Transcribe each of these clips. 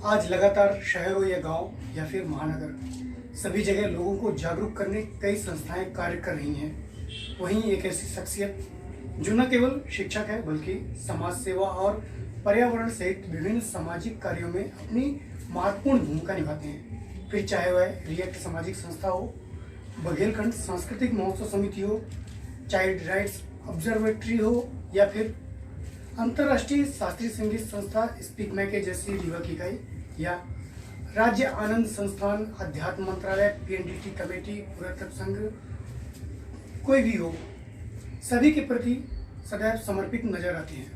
आज लगातार शहर हो या गांव या फिर महानगर, सभी जगह लोगों को जागरूक करने कई संस्थाएं कार्य कर रही हैं। वहीं एक ऐसी शख्सियत जो न केवल शिक्षक है बल्कि समाज सेवा और पर्यावरण सहित विभिन्न सामाजिक कार्यों में अपनी महत्वपूर्ण भूमिका निभाते हैं। फिर चाहे वह रिएक्ट सामाजिक संस्था हो, बघेलखंड सांस्कृतिक महोत्सव समिति हो, चाइल्ड राइट्स ऑब्जर्वेटरी हो या फिर अंतर्राष्ट्रीय शास्त्रीय संगीत संस्था स्पीक मैके जैसी रीवा की इकाई या राज्य आनंद संस्थान, अध्यात्म मंत्रालय, पीएनडीटी कमेटी, पुरातत्व संघ, कोई भी हो, सभी के प्रति सदैव समर्पित नजर आती हैं।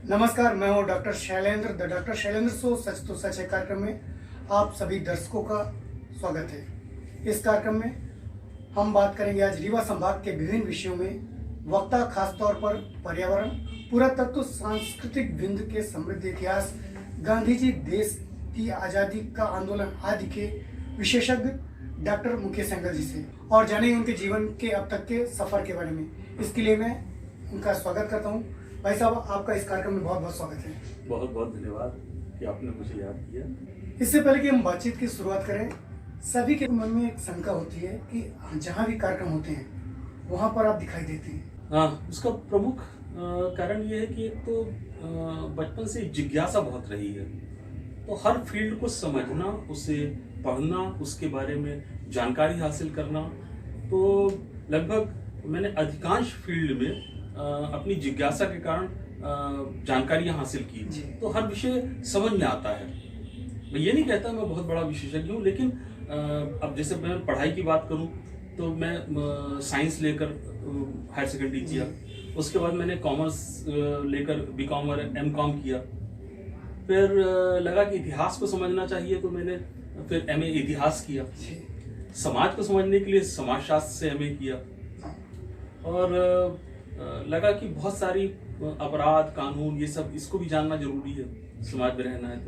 नमस्कार, मैं हूं doctor Shailendra, the doctor Shailendra show सच तो सच है कार्यक्रम में आप सभी दर्शकों का स्वागत है। इस कार्यक्रम में हम बात करेंगे आज रीवा संभाग के विभिन्न विषयों में। वक्ता खासतौर पर पर्यावरण, पुरातत्व, सांस्कृतिक विंध्य के समृद्ध इतिहास, गांधी जी, देश की आज़ादी का आंदोलन आदि के विशेषज्ञ डॉक्टर मुकेश सेंगर जी से और जानेंगे उनके जीवन के अब तक के सफर के बारे में। इसके लिए मैं उनका स्वागत करता हूँ। भाई साहब, आपका इस कार्यक्रम में बहुत बहुत स्वागत है। बहुत बहुत धन्यवाद कि आपने मुझे याद किया। इससे पहले कि हम बातचीत की शुरुआत करें, सभी के मन में एक शंका होती है कि जहाँ भी कार्यक्रम होते हैं वहाँ पर आप दिखाई देते हैं। हाँ, उसका प्रमुख कारण ये है कि एक तो बचपन से जिज्ञासा बहुत रही है, तो हर फील्ड को समझना, उसे पढ़ना, उसके बारे में जानकारी हासिल करना। तो लगभग मैंने अधिकांश फील्ड में अपनी जिज्ञासा के कारण जानकारियां हासिल की, तो हर विषय समझ में आता है। मैं ये नहीं कहता मैं बहुत बड़ा विशेषज्ञ हूँ, लेकिन अब जैसे मैं पढ़ाई की बात करूँ तो मैं साइंस लेकर हायर सेकेंडरी किया, उसके बाद मैंने कॉमर्स लेकर बीकॉम और एमकॉम किया। फिर लगा कि इतिहास को समझना चाहिए, तो मैंने फिर एमए इतिहास किया। समाज को समझने के लिए समाजशास्त्र से एमए किया और लगा कि बहुत सारी अपराध, कानून, ये सब इसको भी जानना जरूरी है, समाज में रहना है।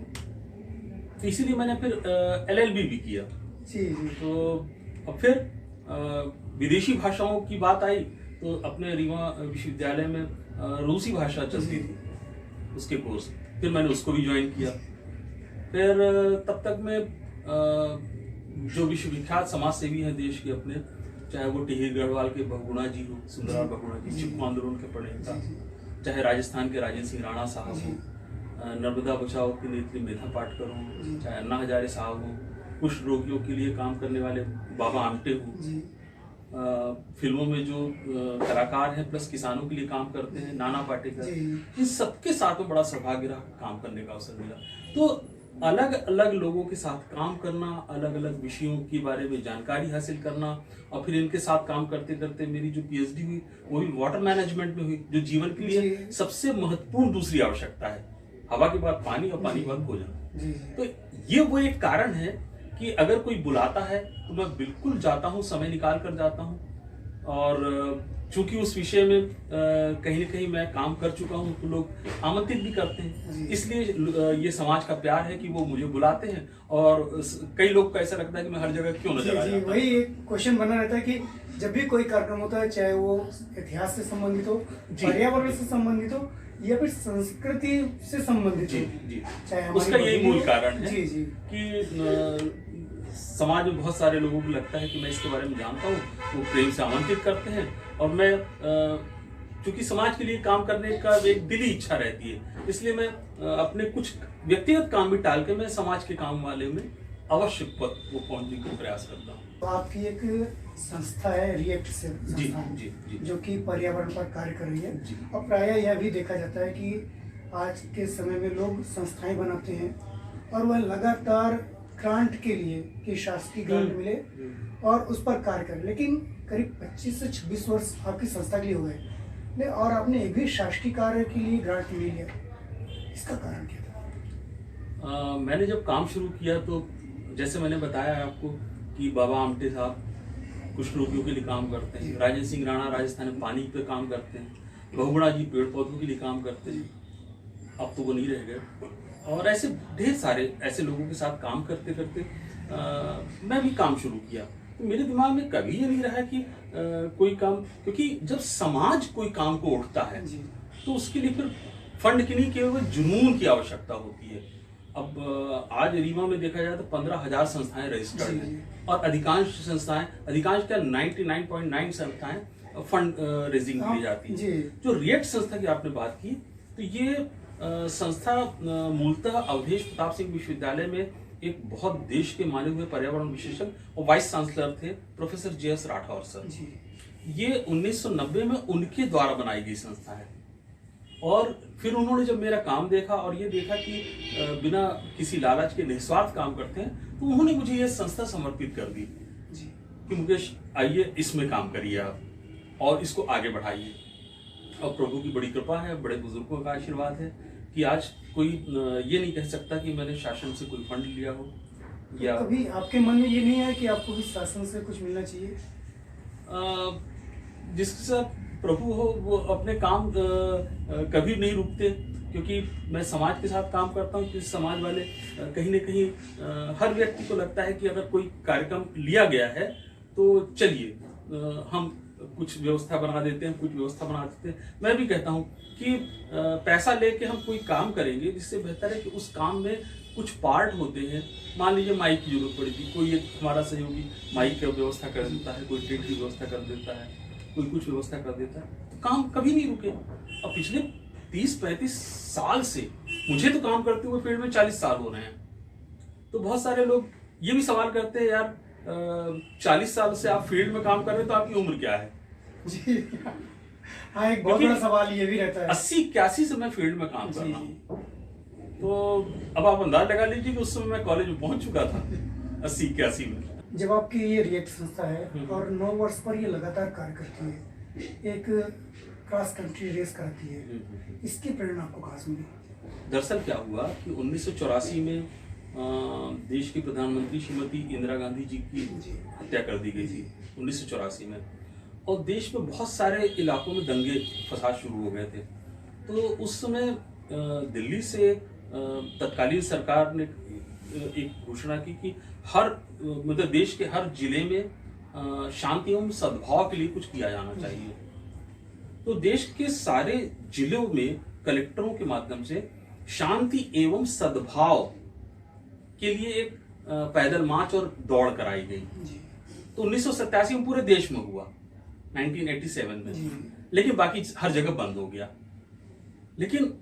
तो इसीलिए मैंने फिर एलएलबी भी किया। तो अब फिर विदेशी भाषाओं की बात आई तो अपने रीवा विश्वविद्यालय में रूसी भाषा चलती थी, उसके कोर्स, फिर मैंने उसको भी ज्वाइन किया। फिर तब तक मैं जो विश्वविख्यात समाज सेवी हैं देश के अपने, चाहे वो टिहिर गढ़वाल के बहुगुणा जी हो, सुंदरलाल बहुगुणा जी, चिपको आंदोलन के प्रणेता, चाहे राजस्थान के राजेंद्र सिंह राणा साहब हो, नर्मदा बचाओ के नेत्री मेधा पाटकर हो, चाहे अन्ना हजारे साहब हो, कुष्ठ रोगियों के लिए काम करने वाले बाबा आमटे हो, फिल्मों में जो कलाकार हैं प्लस किसानों के लिए काम करते हैं, नाना पाटेकर, इन सबके साथ में बड़ा सौभाग्य रहा काम करने का अवसर मिला। तो अलग अलग लोगों के साथ काम करना, अलग अलग विषयों के बारे में जानकारी हासिल करना, और फिर इनके साथ काम करते करते मेरी जो पीएचडी हुई वो भी वाटर मैनेजमेंट में हुई, जो जीवन के लिए सबसे महत्वपूर्ण दूसरी आवश्यकता है। हवा के बाद पानी और पानी के बाद भोजन। तो ये वो एक कारण है कि अगर कोई बुलाता है तो मैं बिल्कुल जाता हूँ, समय निकाल कर जाता हूँ। और चूंकि उस विषय में कहीं न कहीं मैं काम कर चुका हूँ तो लोग आमंत्रित भी करते हैं, इसलिए ये समाज का प्यार है कि वो मुझे बुलाते हैं। और कई लोग को ऐसा लगता है कि मैं हर जगह क्यों नजर आ जाता हूं। वही एक क्वेश्चन बना रहता है कि जब भी कोई कार्यक्रम होता है, चाहे वो इतिहास से संबंधित हो, पर्यावरण से संबंधित हो या फिर संस्कृति से संबंधित हो, चाहे उसका यही मूल कारण है कि समाज में बहुत सारे लोगों को लगता है कि मैं इसके बारे में जानता हूँ, वो प्रेम से आमंत्रित करते हैं। और मैं चूंकि समाज के लिए काम करने का एक दिली इच्छा रहती है, इसलिए मैं अपने कुछ व्यक्तिगत काम भी टाल के मैं समाज के काम वाले में अवश्य वो पहुंचने का प्रयास करता हूँ। तो आपकी एक संस्था है रिएक्ट से, जो कि पर्यावरण पर कार्य कर रही है। और प्रायः यह भी देखा जाता है कि आज के समय में लोग संस्थाएं बनाते हैं और वह लगातार ग्रांट के लिए कि शासकीय ग्रांट मिले और उस पर कार्य करें, लेकिन करीब 25 से 26 वर्ष आपकी संस्था के लिए हो गए और आपने एक भी शासकीय कार्य के लिए ग्रांट नहीं लिया। इसका कारण क्या था? मैंने जब काम शुरू किया तो जैसे मैंने बताया आपको कि बाबा आमटे साहब कुष्ठ रोगियों के लिए काम करते हैं, राजेंद्र सिंह राणा राजस्थान में पानी पे काम करते हैं, बहुगुणा जी पेड़ पौधों के लिए काम करते हैं, अब तो वो नहीं रह गए। और ऐसे ढेर सारे ऐसे लोगों के साथ काम करते करते मैं भी काम शुरू किया। तो मेरे दिमाग में कभी ये नहीं रहा कि कोई काम, क्योंकि जब समाज कोई काम को उठता है जी तो उसके लिए फिर फंड की नहीं, केवल जुनून की आवश्यकता होती है। अब आज रीवा में देखा जाए तो 15,000 संस्थाएं रजिस्टर्ड जी, हैं और अधिकांश क्या 99.9 संस्थाएं फंड रेजिंग के लिए जाती जी। है। जो रिएक्ट संस्था की आपने बात की, तो ये संस्था मूलतः अवधेश प्रताप सिंह विश्वविद्यालय में एक बहुत देश के माने हुए पर्यावरण विशेषज्ञ और वाइस चांसलर थे प्रोफेसर JS राठौर सर। जी ये 1990 में उनके द्वारा बनाई गई संस्था है। और फिर उन्होंने जब मेरा काम देखा और ये देखा कि बिना किसी लालच के निस्वार्थ काम करते हैं, तो उन्होंने मुझे ये संस्था समर्पित कर दी जी कि मुकेश आइए इसमें काम करिए आप और इसको आगे बढ़ाइए। और प्रभु की बड़ी कृपा है, बड़े बुजुर्गों का आशीर्वाद है कि आज कोई ये नहीं कह सकता कि मैंने शासन से कोई फंड लिया हो या कभी आपके मन में ये नहीं आया कि आपको भी शासन से कुछ मिलना चाहिए? जिसके साथ प्रभु हो वो अपने काम कभी नहीं रुकते, क्योंकि मैं समाज के साथ काम करता हूँ। क्योंकि समाज वाले कहीं ना कहीं हर व्यक्ति को लगता है कि अगर कोई कार्यक्रम लिया गया है तो चलिए हम कुछ व्यवस्था बना देते हैं, कुछ व्यवस्था बना देते हैं। मैं भी कहता हूँ कि पैसा लेके हम कोई काम करेंगे, जिससे बेहतर है कि उस काम में कुछ पार्ट होते हैं। मान लीजिए माइक की जरूरत पड़ी थी, कोई एक हमारा सहयोगी माइक की व्यवस्था कर देता है, कोई टेंट की व्यवस्था कर देता है, कोई कुछ व्यवस्था कर देता है, तो काम कभी नहीं रुके। अब पिछले 30-35 साल से मुझे तो काम करते हुए फील्ड में 40 साल हो रहे हैं। तो बहुत सारे लोग ये भी सवाल करते हैं, यार 40 साल से आप फील्ड में काम कर रहे हैं तो आपकी उम्र क्या है? जी हाँ, एक बहुत बड़ा सवाल ये भी रहता है। 80-81 से मैं फील्ड में काम कर रहा हूँ। तो अब आप अंदाज लगा लीजिए कि उस समय मैं कॉलेज में पहुंच चुका था 80-81 में। जब आपकी ये रिएक्ट संस्था है और 9 वर्ष पर ये लगातार कार्य करती है, एक क्रॉस कंट्री रेस कराती है, इसकी प्रेरणा आपको कहाँ से मिली? दरअसल क्या हुआ कि 1984 में देश की प्रधानमंत्री श्रीमती इंदिरा गांधी जी की हत्या कर दी गई थी 1984 में, और देश में बहुत सारे इलाकों में दंगे फसाद शुरू हो गए थे। तो उस समय दिल्ली से तत्कालीन सरकार ने एक घोषणा की कि हर मतलब देश के हर जिले में शांति एवं सद्भाव के लिए कुछ किया जाना चाहिए। तो देश के सारे जिलों में कलेक्टरों के माध्यम से शांति एवं सद्भाव के लिए एक पैदल मार्च और दौड़ कराई गई। तो 1987 में पूरे देश में हुआ, 1987 में, लेकिन बाकी हर जगह बंद हो गया। लेकिन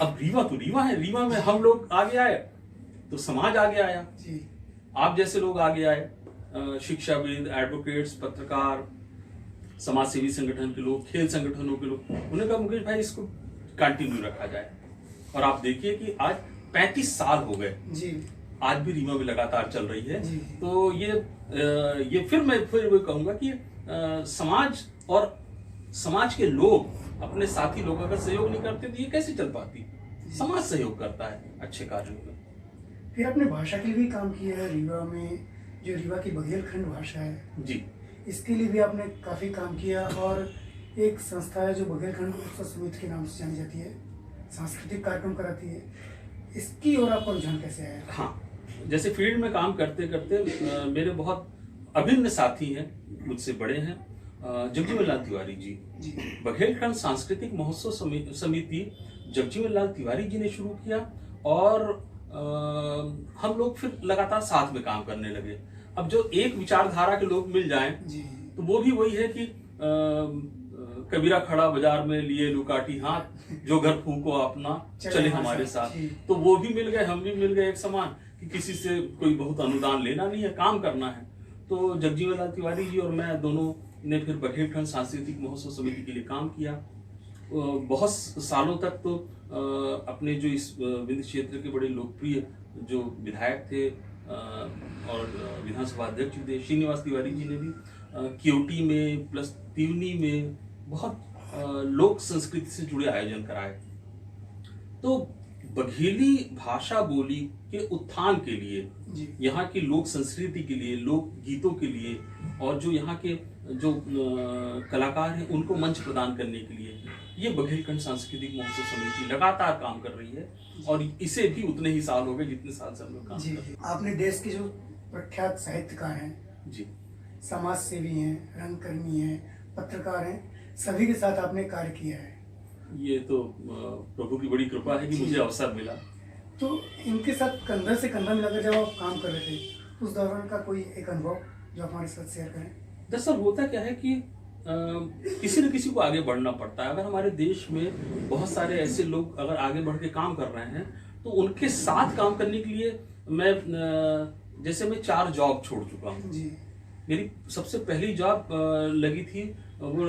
अब रीवा तो रीवा है, रीवा में हम लोग आगे आए तो समाज आगे आया, आप जैसे लोग आगे आए, शिक्षाविद, एडवोकेट्स, पत्रकार, समाज सेवी संगठन के लोग, खेल संगठनों के लोग। उन्होंने कहा मुकेश भाई इसको कंटिन्यू रखा जाए। और आप देखिए कि आज 35 साल हो गए, आज भी रीवा में लगातार चल रही है। तो ये फिर मैं वो कहूंगा कि समाज और समाज के लोग अपने साथी लोग अगर सहयोग नहीं करते तो ये कैसे चल पाती? समाज सहयोग करता है अच्छे कार्यों में। फिर आपने भाषा के लिए भी काम किया है रीवा में, जो रीवा की बघेलखंड भाषा है जी, इसके लिए भी आपने काफी काम किया। और एक संस्था है जो बघेलखंड उत्सव समिति के नाम से जानी जाती है, सांस्कृतिक कार्यक्रम कराती है, इसकी ओर आपका रुझान कैसे आया? हाँ, जैसे फील्ड में काम करते करते मेरे बहुत अभिन्न साथी हैं, मुझसे बड़े हैं, जगजीवन लाल तिवारी जी। बघेलखंड सांस्कृतिक महोत्सव समिति जगजीवन लाल तिवारी जी ने शुरू किया और हम लोग फिर लगातार साथ में काम करने लगे। अब जो एक विचारधारा के लोग मिल जाएं तो वो भी वही है कि कबीरा खड़ा बाजार में लिए लुकाटी हाथ, जो घर फूको अपना चले हमारे साथ। तो वो भी मिल गए, हम भी मिल गए एक समान, कि किसी से कोई बहुत अनुदान लेना नहीं है, काम करना है। तो जगजीवन लाल तिवारी जी और मैं दोनों ने फिर बघेलखंड सांस्कृतिक महोत्सव समिति के लिए काम किया। बहुत सालों तक तो अपने जो इस विंध्य क्षेत्र के बड़े लोकप्रिय जो विधायक थे और विधानसभा अध्यक्ष थे श्रीनिवास तिवारी जी ने भी केवटी में प्लस तिवनी में बहुत लोक संस्कृति से जुड़े आयोजन कराए। तो बघेली भाषा बोली के उत्थान के लिए, यहाँ की लोक संस्कृति के लिए, लोक गीतों के लिए, और जो यहाँ के जो कलाकार हैं उनको मंच प्रदान करने के लिए ये बघेलखंड सांस्कृतिक महोत्सव समिति लगातार काम कर रही है। और इसे भी उतने ही साल हो गए जितने साल से हम लोग काम कर रहे हैं। आपने देश की जो प्रख्यात साहित्यकार हैं, जी। समाज सेवी हैं, रंगकर्मी हैं, पत्रकार हैं, सभी के साथ आपने कार्य किया है। ये तो प्रभु की बड़ी कृपा है कि जी। मुझे अवसर मिला। तो इनके साथ कंधा से कंधा मिलाकर जब आप काम कर रहे थे, उस दौरान का कोई एक अनुभव जो आप हमारे साथ शेयर करें? दरअसल होता क्या है कि किसी न किसी को आगे बढ़ना पड़ता है। अगर हमारे देश में बहुत सारे ऐसे लोग अगर आगे बढ़ के काम कर रहे हैं, तो उनके साथ काम करने के लिए मैं जैसे मैं 4 जॉब छोड़ चुका हूँ। जी। मेरी सबसे पहली जॉब लगी थी, वो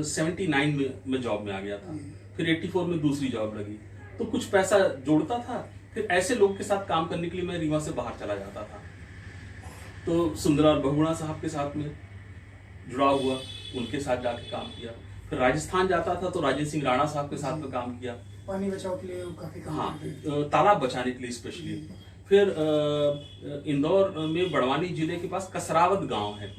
79 में मैं जॉब में आ गया था। फिर 84 में दूसरी जॉब लगी, तो कुछ पैसा जोड़ता था। फिर ऐसे लोगों के साथ काम करने के लिए मैं रीवा से बाहर चला जाता था। तो सुंदरलाल बहुगुणा साहब के साथ में जुड़ा हुआ, उनके साथ जाके काम किया। फिर राजस्थान जाता था तो राजेंद्र सिंह राणा साहब के साथ में काम किया। पानी बचाव के लिए वो काफी काम हाँ, करते हैं। तालाब बचाने के लिए स्पेशली। फिर इंदौर में बड़वानी जिले के पास कसरावत गांव है,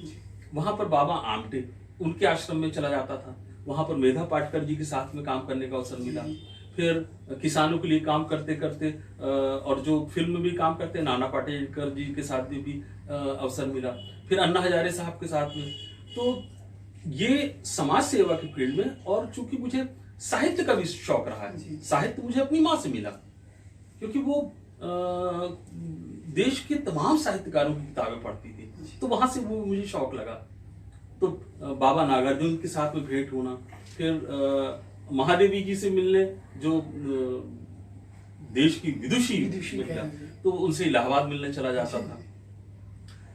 वहां पर बाबा आमटे, उनके आश्रम में चला जाता था। वहां पर मेधा पाटकर जी के साथ में काम करने का अवसर मिला। फिर किसानों के लिए काम करते करते और जो फिल्म में भी काम करते, नाना पाटेकर जी के साथ भी अवसर मिला। फिर अन्ना हजारे साहब के साथ में। तो ये समाज सेवा के फील्ड में, और चूंकि मुझे साहित्य का भी शौक रहा है, साहित्य मुझे अपनी माँ से मिला, क्योंकि वो देश के तमाम साहित्यकारों की किताबें पढ़ती थी, तो वहां से वो मुझे शौक लगा। तो बाबा नागार्जुन के साथ में भेंट होना, फिर महादेवी जी से मिलने, जो देश की विदुषी महिला, तो उनसे इलाहाबाद मिलने चला जाता था।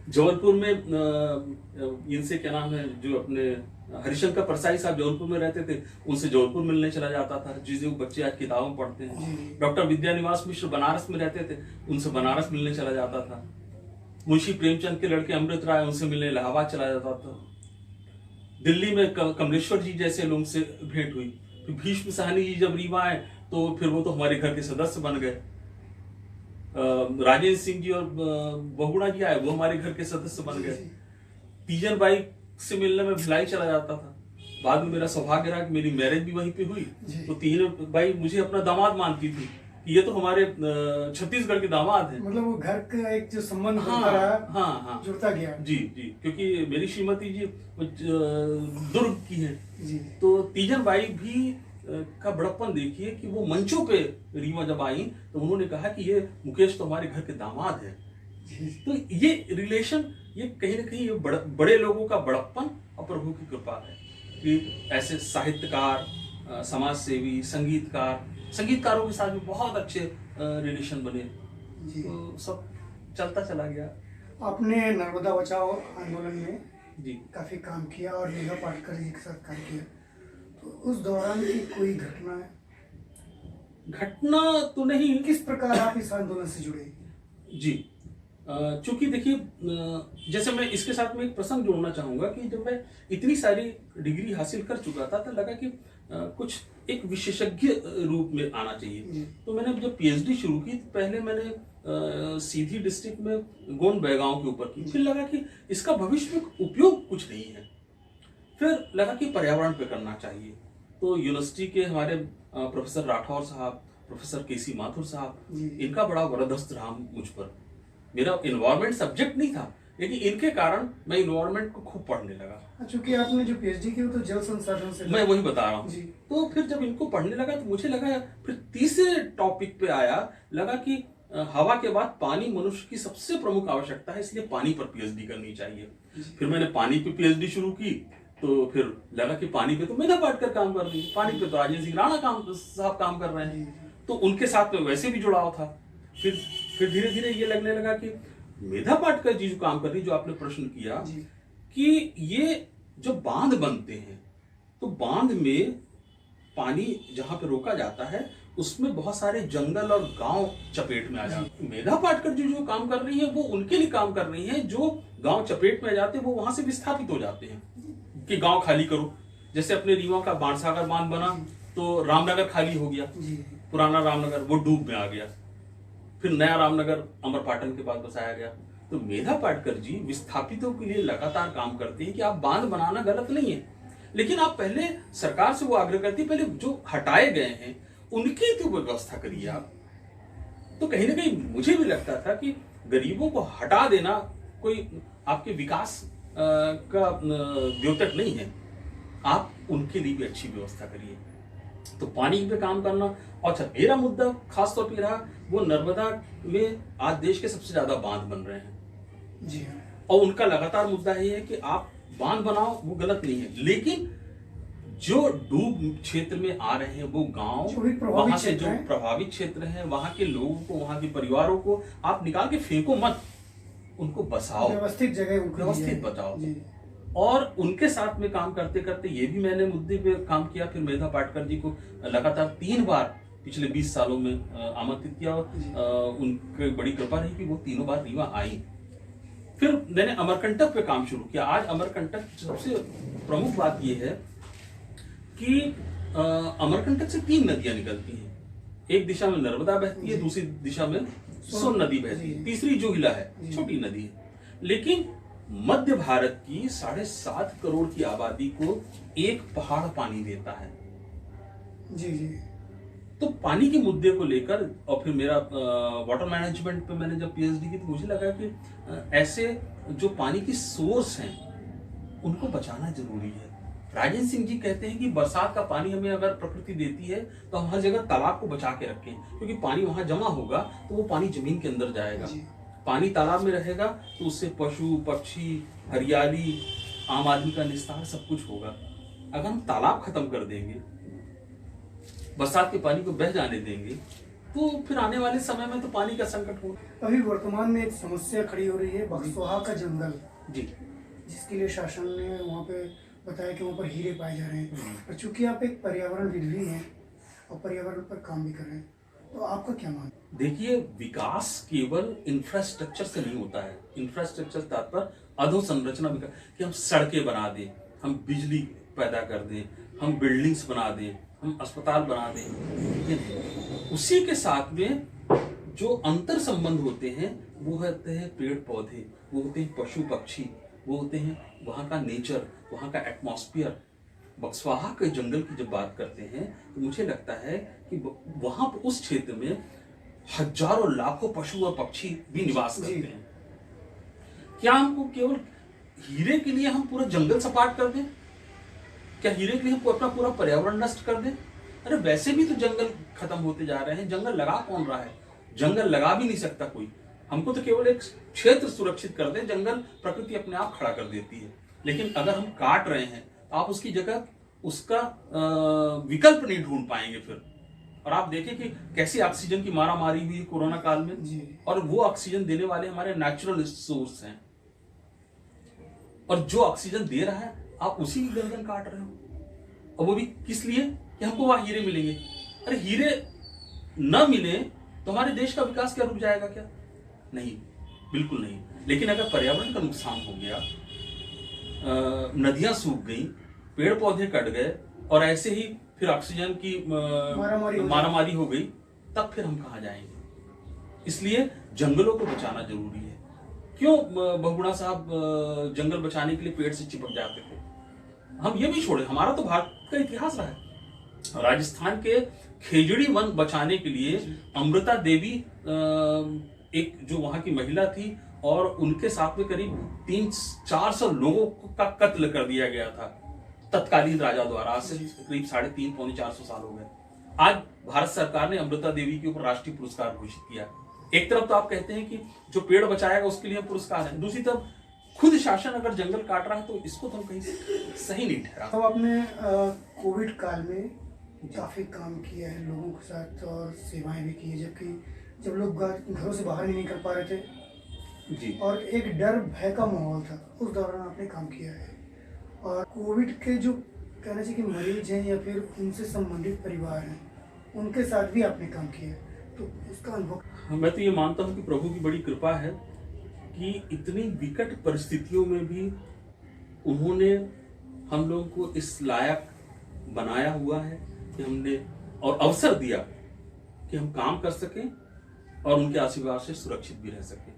जबलपुर में इनसे क्या नाम है, जो अपने हरिशंकर परसाई साहब जबलपुर में रहते थे, उनसे जबलपुर मिलने चला जाता था, जिसे वो बच्चे आज किताबों पढ़ते हैं। डॉक्टर विद्यानिवास मिश्र बनारस में रहते थे, उनसे बनारस मिलने चला जाता था। मुंशी प्रेमचंद के लड़के अमृत राय, उनसे मिलने इलाहाबाद चला जाता था। दिल्ली में कमलेश्वर जी जैसे लोगों से भेंट हुई। फिर भीष्म साहनी जी जब रीवा आए, तो फिर वो तो हमारे घर के सदस्य बन गए। राजेंद्र सिंह जी और बहुगुणा जी आए, वो हमारे घर के सदस्य बन गए। तीजन बाई से मिलने में भिलाई चला जाता था। बाद में मेरा सौभाग्य रहा कि मेरी मैरिज भी वहीं पे हुई, तो तीजन बाई मुझे अपना दामाद मानती थी कि ये तो हमारे छत्तीसगढ़ के दामाद हैं। मतलब वो घर का एक जो संबंध हाँ, जुड़ता गया। जी, क्योंकि मेरी श्रीमती जी दुर्ग की है। जी। तो तीजन बाई भी का बड़प्पन देखिए कि वो मंचों पे रीवा जब आई, तो उन्होंने कहा कि ये मुकेश तो हमारे घर के दामाद है। तो ये रिलेशन, ये कहीं ना कहीं बड़े लोगों का बड़प्पन और प्रभु की कृपा है कि ऐसे साहित्यकार, समाज सेवी, संगीतकारों के साथ भी बहुत अच्छे रिलेशन बने। तो सब चलता चला गया। आपने नर्मदा बचाओ आंदोलन में जी काफी काम किया और मेधा पाटकर जी के साथ काम किया, तो उस दौरान की कोई घटना है? घटना तो नहीं। किस प्रकार आप इस आंदोलन से जुड़े? जी, चूंकि देखिए, जैसे मैं इसके साथ में एक प्रसंग जोड़ना चाहूंगा कि जब मैं इतनी सारी डिग्री हासिल कर चुका था, तो लगा कि कुछ एक विशेषज्ञ रूप में आना चाहिए। तो मैंने जब पीएचडी शुरू की, तो पहले मैंने सीधी डिस्ट्रिक्ट में गोंड बेगांव के ऊपर की। फिर लगा कि इसका भविष्य में उपयोग कुछ नहीं है। फिर लगा कि पर्यावरण पे करना चाहिए। तो यूनिवर्सिटी के हमारे प्रोफेसर राठौर साहब, प्रोफेसर केसी माथुर साहब, इनका बड़ा वरदहस्त रहा मुझ पर। मेरा इन्वायरमेंट सब्जेक्ट नहीं था, लेकिन इनके कारण मैं इन्वायरमेंट को खूब पढ़ने लगा। क्योंकि आपने जो पीएचडी की वो तो जल संसाधन से, मैं वही बता रहा हूँ। तो फिर जब इनको पढ़ने लगा, तो मुझे लगा, फिर तीसरे टॉपिक पे आया, लगा कि हवा के बाद पानी मनुष्य की सबसे प्रमुख आवश्यकता है, इसलिए पानी पर पीएचडी करनी चाहिए। फिर मैंने पानी पे पीएचडी शुरू की, तो फिर लगा कि पानी पे तो मेधा पाटकर काम कर रही है, पानी पे तो राजेंद्र सिंह राणा साहब काम कर रहे हैं, तो उनके साथ में वैसे भी जुड़ाव था। फिर धीरे धीरे ये लगने लगा कि मेधा पाटकर जी जो काम कर रही, जो आपने प्रश्न किया कि ये जो बांध बनते हैं, तो बांध में पानी जहां पे रोका जाता है, उसमें बहुत सारे जंगल और गांव चपेट में आ जाते हैं। मेधा पाटकर जी जो काम कर रही है, वो उनके लिए काम कर रही है जो गांव चपेट में आ जाते हैं, वो वहां से विस्थापित हो जाते हैं कि गांव खाली करो। जैसे अपने रीवा का बाणसागर बांध बना, तो रामनगर खाली हो गया, पुराना रामनगर वो डूब में आ गया। फिर नया रामनगर अमरपाटन के पास बसाया गया। तो मेधा पाटकर जी विस्थापितों के लिए लगातार काम करते हैं कि आप बांध बनाना गलत नहीं है, लेकिन आप पहले सरकार से वो आग्रह करती है, पहले जो हटाए गए हैं उनकी तो व्यवस्था करिए आप। तो कहीं ना कहीं मुझे भी लगता था कि गरीबों को हटा देना कोई आपके विकास का द्योतक नहीं है। आप उनके लिए भी अच्छी व्यवस्था करिए। तो पानी पे काम करना। और अच्छा, मेरा मुद्दा खास तौर पे रहा वो नर्मदा में आज देश के सबसे ज्यादा बांध बन रहे हैं जी हाँ। और उनका लगातार मुद्दा ये है कि आप बांध बनाओ, वो गलत नहीं है, लेकिन जो डूब क्षेत्र में आ रहे हैं वो गांव, वहां से जो प्रभावित क्षेत्र है, वहां के लोगों को, वहां के परिवारों को आप निकाल के फेंको मत, उनको बसाओ, व्यवस्थित जगह व्यवस्थित बचाओ। और उनके साथ में काम करते करते ये भी मैंने मुद्दे पे काम किया। फिर मेधा पाटकर जी को लगातार 3 बार पिछले 20 सालों में आमंत्रित किया। उनकी बड़ी कृपा रही कि वो तीनों बार रीवा आई। फिर मैंने अमरकंटक पे काम शुरू किया। आज अमरकंटक सबसे प्रमुख बात यह है कि अमरकंटक से 3 नदियां निकलती हैं। एक दिशा में नर्मदा बहती है, दूसरी दिशा में सोन नदी बहती है, तीसरी जोहिला है, छोटी नदी है। लेकिन मध्य भारत की 7.5 करोड़ की आबादी को एक पहाड़ पानी देता है। जी जी। तो पानी के मुद्दे को लेकर, और फिर मेरा वाटर मैनेजमेंट पे मैंने जब पीएचडी की तो मुझे लगा कि ऐसे जो पानी की सोर्स हैं उनको बचाना जरूरी है। राजेंद्र सिंह जी कहते हैं कि बरसात का पानी हमें अगर प्रकृति देती है तो हम हर जगह तालाब को बचा के रखें, क्योंकि पानी वहां जमा होगा तो वो पानी जमीन के अंदर जाएगा। पानी तालाब में रहेगा तो उससे पशु पक्षी, हरियाली, आम आदमी का निस्तार सब कुछ होगा। अगर हम तालाब खत्म कर देंगे, बरसात के पानी को बह जाने देंगे, तो फिर आने वाले समय में तो पानी का संकट होगा। अभी वर्तमान में एक समस्या खड़ी हो रही है बक्सोहा का जंगल जी, जिसके लिए शासन ने वहाँ पे बताया कि वहाँ पर हीरे पाए जा रहे हैं। और चूंकि आप एक पर्यावरणविद भी हैं और पर्यावरण पर काम भी कर रहे हैं, तो आपका क्या मानना? देखिए, विकास केवल इंफ्रास्ट्रक्चर से नहीं होता है। इंफ्रास्ट्रक्चर तात्पर्य अधोसंरचना विकास, कि हम सड़कें बना दें, हम बिजली पैदा कर दें, हम बिल्डिंग्स बना दें, हम अस्पताल बना दें, ये नहीं। उसी के साथ में जो अंतर संबंध होते हैं वो होते हैं पेड़ पौधे, वो होते हैं पशु पक्षी, वो होते हैं वहाँ का नेचर, वहाँ का एटमॉस्फेयर। बक्सवाहा के जंगल की जब बात करते हैं तो मुझे लगता है कि वहाँ उस क्षेत्र में हजारों लाखों पशु और पक्षी भी निवास करते हैं। क्या हमको केवल हीरे के लिए हम पूरा जंगल सपाट कर दें? क्या हीरे के लिए हमको अपना पूरा पर्यावरण नष्ट कर दें? अरे वैसे भी तो जंगल खत्म होते जा रहे हैं। जंगल लगा कौन रहा है? जंगल लगा भी नहीं सकता कोई। हमको तो केवल एक क्षेत्र सुरक्षित कर दें, जंगल प्रकृति अपने आप खड़ा कर देती है। लेकिन अगर हम काट रहे हैं तो आप उसकी जगह उसका विकल्प नहीं ढूंढ पाएंगे फिर। और आप देखें कि कैसी ऑक्सीजन की मारामारी हुई कोरोना काल में, और वो ऑक्सीजन देने वाले हमारे नेचुरल सोर्स हैं, और जो ऑक्सीजन दे रहा है आप उसी की गर्दन काट रहे हो। और वो भी किस लिए? कि हमको वहां हीरे मिलेंगे। अरे हीरे न मिले तो हमारे देश का विकास क्या रुक जाएगा क्या? नहीं, बिल्कुल नहीं। लेकिन अगर पर्यावरण का नुकसान हो गया, नदियां सूख गई, पेड़ पौधे कट गए, और ऐसे ही फिर ऑक्सीजन की मारामारी हो गई, तब फिर हम कहाँ जाएंगे? इसलिए जंगलों को बचाना जरूरी है। क्यों बहुगुणा साहब जंगल बचाने के लिए पेड़ से चिपक जाते थे? हम ये भी छोड़े, हमारा तो भारत का इतिहास रहा है। राजस्थान के खेजड़ी वन बचाने के लिए अमृता देवी एक जो वहां की महिला थी, और उनके साथ में करीब 300-400 लोगों का कत्ल कर दिया गया था तत्कालीन राजा द्वारा। आज से करीब 350-400 साल हो गए। आज भारत सरकार ने अमृता देवी के ऊपर राष्ट्रीय पुरस्कार घोषित किया। एक तरफ तो आप कहते हैं कि जो पेड़ बचाएगा उसके लिए पुरस्कार है, दूसरी तरफ खुद शासन अगर जंगल काट रहा है तो इसको तो हम कहीं सही नहीं ठहरा। तो आपने कोविड काल में काफी काम किया है लोगों के साथ और सेवाएं भी की है, जबकि जब लोग घरों से बाहर नहीं निकल पा रहे थे जी, और एक डर भय का माहौल था, उस दौरान आपने काम किया है। और कोविड के जो कहना चाहिए कि मरीज हैं या फिर उनसे संबंधित परिवार हैं, उनके साथ भी आपने काम किया है, तो उसका अनुभव? मैं तो ये मानता हूँ कि प्रभु की बड़ी कृपा है कि इतनी विकट परिस्थितियों में भी उन्होंने हम लोगों को इस लायक बनाया हुआ है कि हमने और अवसर दिया कि हम काम कर सकें और उनके आशीर्वाद से सुरक्षित भी रह सकें।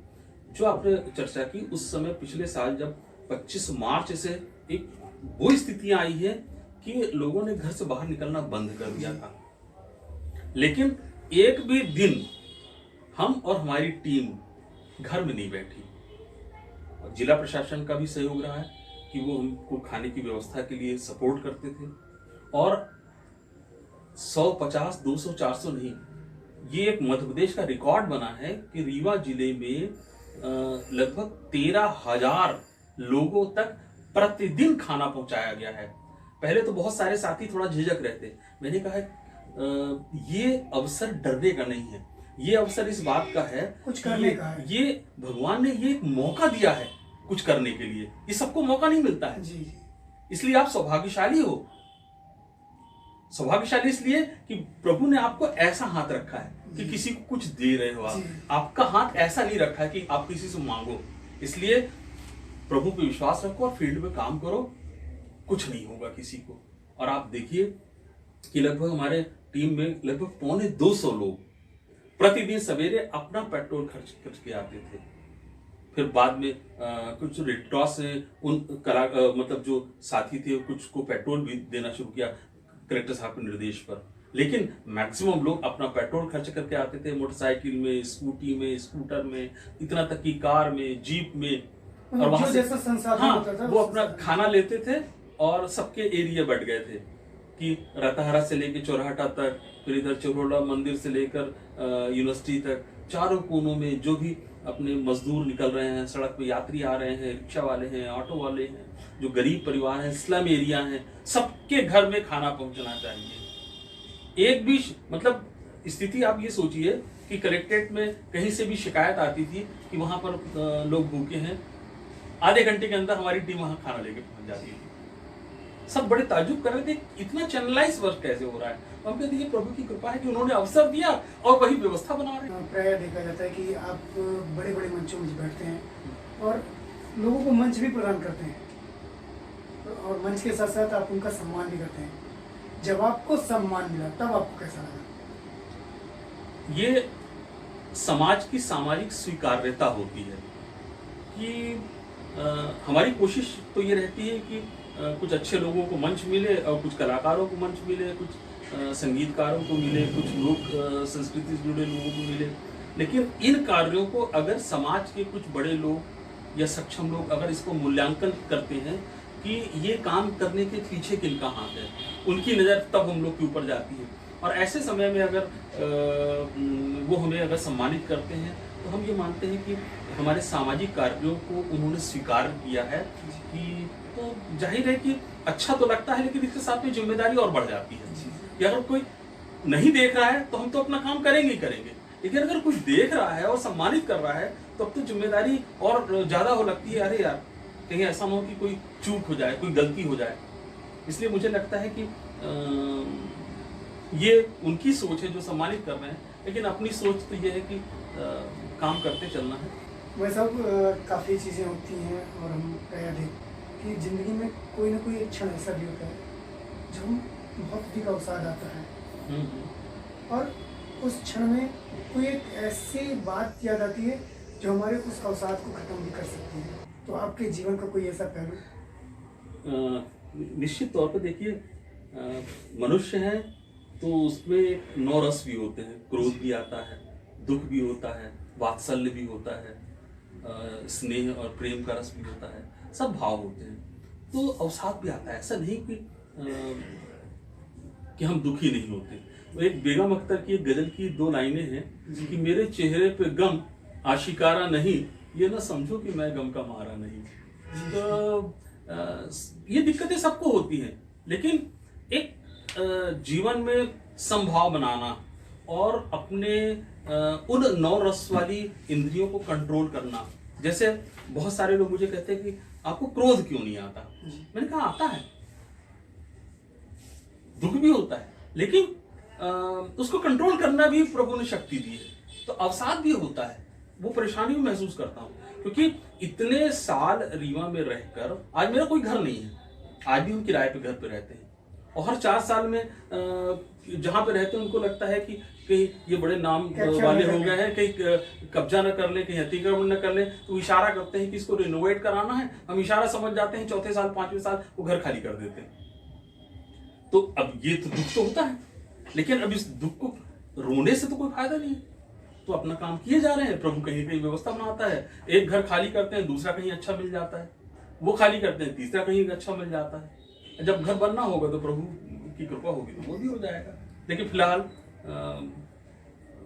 जो आपने चर्चा की, उस समय पिछले साल जब 25 मार्च से एक वो स्थितियां आई है कि लोगों ने घर से बाहर निकलना बंद कर दिया था, लेकिन एक भी दिन हम और हमारी टीम घर में नहीं बैठी। जिला प्रशासन का भी सहयोग रहा है कि वो हमको खाने की व्यवस्था के लिए सपोर्ट करते थे। और 150, 200, 400 नहीं, ये एक मध्य प्रदेश का रिकॉर्ड बना है कि रीवा जिले में लगभग 13,000 लोगों तक प्रतिदिन खाना पहुंचाया गया है। पहले तो बहुत सारे साथी थोड़ा झिझक रहे थे। मैंने कहा ये अवसर डरने का नहीं है, ये अवसर इस बात का है कुछ करने का है। ये भगवान ने ये एक मौका दिया है कुछ करने के लिए। ये सबको मौका नहीं मिलता है जी। इसलिए आप सौभाग्यशाली हो। सौभाग्यशाली इसलिए कि प्रभु ने आपको ऐसा हाथ रखा है कि किसी को कुछ दे रहे हो आप। आपका हाथ ऐसा नहीं रखा है कि आप किसी से मांगो। इसलिए प्रभु पे विश्वास रखो और फील्ड में काम करो, कुछ नहीं होगा किसी को। और आप देखिए कि लगभग हमारे टीम में लगभग 250 लोग प्रतिदिन सवेरे अपना पेट्रोल खर्च करके आते थे। फिर बाद में कुछ रेड क्रॉस से उन मतलब जो साथी थे कुछ को पेट्रोल भी देना शुरू किया कलेक्टर साहब के निर्देश पर। लेकिन मैक्सिमम लोग अपना पेट्रोल खर्च करके आते थे, मोटरसाइकिल में, स्कूटी में, स्कूटर में, इतना तक कि कार में, जीप में। और वहां से जैसा संसाधन हाँ, होता था वो अपना खाना लेते थे और सबके एरिया बढ़ गए थे कि रताहरा से लेकर चौराहा तक, फिर इधर चरोड़ा मंदिर से लेकर यूनिवर्सिटी तक, चारों कोनों में जो भी अपने मजदूर निकल रहे हैं, सड़क पे यात्री आ रहे हैं, रिक्शा वाले हैं, ऑटो वाले हैं, जो गरीब परिवार हैं, स्लम एरिया हैं, सबके घर में खाना पहुंचना चाहिए। एक भी मतलब स्थिति आप ये सोचिए कि कलेक्ट्रेट में कहीं से भी शिकायत आती थी कि वहां पर लोग भूखे हैं, आधे घंटे के अंदर हमारी टीम वहां खाना लेके पहुंच जाती थी। सब बड़े ताज्जुब कर रहे थे इतना चैनलाइज वर्क कैसे हो रहा है। हम कहते हैं प्रभु की कृपा है कि उन्होंने अवसर दिया और वही व्यवस्था बना रहे हैं। प्राय देखा जाता है कि आप बड़े बड़े मंचों में बैठते हैं और लोगों को मंच भी प्रदान करते हैं और मंच के साथ साथ आप उनका सम्मान भी करते हैं। जब आपको सम्मान मिला तब आपको कैसा लगा? ये समाज की सामाजिक स्वीकार्यता होती है कि हमारी कोशिश तो ये रहती है कि कुछ अच्छे लोगों को मंच मिले और कुछ कलाकारों को मंच मिले, कुछ संगीतकारों को मिले, कुछ लोक संस्कृति से जुड़े लोगों को मिले। लेकिन इन कार्यों को अगर समाज के कुछ बड़े लोग या सक्षम लोग अगर इसको मूल्यांकन करते हैं कि ये काम करने के पीछे किनका हाथ है, उनकी नज़र तब हम लोग के ऊपर जाती है। और ऐसे समय में अगर वो हमें अगर सम्मानित करते हैं तो हम ये मानते हैं कि हमारे सामाजिक कार्यों को उन्होंने स्वीकार किया है कि तो जाहिर है कि अच्छा तो लगता है, लेकिन इसके साथ में जिम्मेदारी और बढ़ जाती है कि अगर कोई नहीं देख रहा है तो हम तो अपना काम करेंगे ही करेंगे, लेकिन अगर कोई देख रहा है और सम्मानित कर रहा है तो अब तो जिम्मेदारी और ज़्यादा हो लगती है। अरे यार कहीं ऐसा ना हो कि कोई चूक हो जाए, कोई गलती हो जाए। इसलिए मुझे लगता है कि ये उनकी सोच है जो सम्मानित कर रहे हैं, लेकिन अपनी सोच तो ये है कि काम करते चलना है। वैसा काफ़ी चीज़ें होती हैं और हम देख कि ज़िंदगी में कोई ना कोई एक क्षण ऐसा भी होता है जब हम बहुत अधिक अवसाद आता है और उस क्षण में कोई एक ऐसी बात याद आती है जो हमारे उस अवसाद को ख़त्म भी कर सकती है। तो आपके जीवन का कोई ऐसा पहलू? निश्चित तौर पर देखिए, मनुष्य है तो उसमें 9 रस भी होते हैं। क्रोध भी आता है, दुख भी होता है, वात्सल्य भी होता है, स्नेह और प्रेम का रस भी होता है, सब भाव होते हैं। तो अवसाद भी आता है। ऐसा नहीं कि हम दुखी नहीं होते। तो एक बेगम अख्तर की एक गजल की 2 लाइनें हैं कि मेरे चेहरे पे गम आशिकारा नहीं, ये ना समझो कि मैं गम का मारा नहीं। तो ये दिक्कतें सबको होती हैं, लेकिन एक जीवन में समभाव बनाना और अपने उन 9 रस वाली इंद्रियों को कंट्रोल करना। जैसे बहुत सारे लोग मुझे कहते हैं कि आपको क्रोध क्यों नहीं आता? मैंने कहा आता है, दुख भी होता है, लेकिन उसको कंट्रोल करना भी प्रभु ने शक्ति दी है। तो अवसाद भी होता है, वो परेशानी भी महसूस करता हूँ, क्योंकि इतने साल रीवा में रहकर आज मेरा कोई घर नहीं है। आज भी हम किराए पे घर पे रहते हैं और हर 4 साल में जहाँ पे रहते हैं उनको लगता है कि कहीं ये बड़े नाम वाले हो गए हैं, कहीं कब्जा न कर ले, कहीं अतिक्रमण न कर ले, तो इशारा करते हैं कि इसको रिनोवेट कराना है। हम इशारा समझ जाते हैं, 4थे साल 5वें साल वो घर खाली कर देते हैं। तो अब ये तो दुख तो होता है, लेकिन अब इस दुख को रोने से तो कोई फायदा नहीं है। तो अपना काम किए जा रहे हैं। प्रभु कहीं कहीं व्यवस्था बनाता है, एक घर खाली करते हैं, दूसरा कहीं अच्छा मिल जाता है, वो खाली करते हैं, तीसरा कहीं अच्छा मिल जाता है। जब घर बनना होगा तो प्रभु की कृपा होगी तो वो भी हो जाएगा। लेकिन फिलहाल